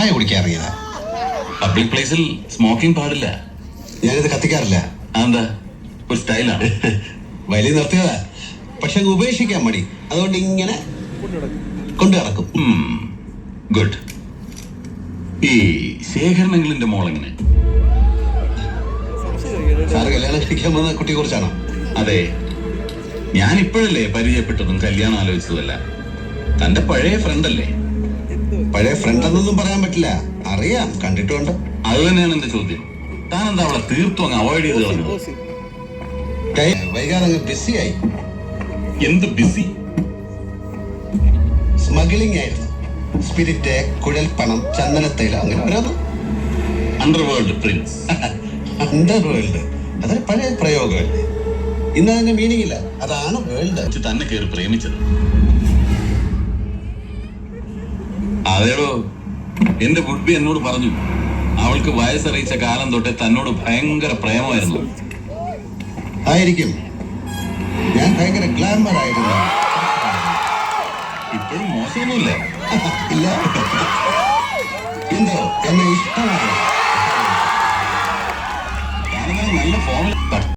ചായ കുടിക്കാൻ ഇറങ്ങിയതാ. പബ്ലിക് പ്ലേസിൽ സ്മോക്കിംഗ് പാടില്ല. ഞാനിത് കത്തിക്കാറില്ല. അതെന്താ? ഒരു സ്റ്റൈലാണ്. വലിയ നിർത്തിയതാ, പക്ഷെ ഉപേക്ഷിക്കാൻ മടി. അതുകൊണ്ട് ഇങ്ങനെ കൊണ്ടു നടക്കും. ഗുഡ്. ഈ ശേഖരനെങ്കിലിന്റെ മോളെങ്ങനെ? സാറ് കല്യാണം കഴിക്കാൻ വന്ന കുട്ടിയെ കുറിച്ചാണോ? അതെ, ഞാൻ ഇപ്പോഴല്ലേ പരിചയപ്പെട്ടതും കല്യാണം ആലോചിച്ചതല്ല. തന്റെ പഴയ ഫ്രണ്ട് അല്ലേ? പഴയ ഫ്രണ്ട് എന്നൊന്നും പറയാൻ പറ്റില്ല, അറിയാം, കണ്ടിട്ടുണ്ട്. അത് തന്നെയാണ് എന്റെ ചോദ്യം. താൻ എന്താ അവളെ തീർത്തും അങ്ങ് അവോയ്ഡ് ചെയ്ത് കളഞ്ഞു? വൈകാതെ അങ്ങ് ബിസിയായി. എന്ത് ബിസി? സ്മഗ്ലിംഗ് ആയിരുന്നു. സ്പിരിറ്റ്, കുഴൽപ്പണം, ചന്ദനത്തൈലം, അങ്ങനെ ഓരോന്ന്. Underworld Prince. അണ്ടർവേൾഡ് അതൊരു പഴയ പ്രയോഗമല്ലേ? ഇന്ന് അതിന്റെ മീനിങ് ഇല്ല. അതാണ് വേൾഡ്. തന്നെ കയറി പ്രേമിച്ചത്. അതേടോ, എന്റെ വുഡ്ബി എന്നോട് പറഞ്ഞു അവൾക്ക് വയസ്സറിയിച്ച കാലം തൊട്ടേ തന്നോട് ഭയങ്കര പ്രേമമായിരുന്നു. ആയിരിക്കും. ഞാൻ ഭയങ്കര ഗ്ലാമർ ആയിരുന്നു. ഇപ്പോഴും മോശമൊന്നുമില്ല. ഇല്ല, എന്തോ എന്നെ ഇഷ്ടമാണ്.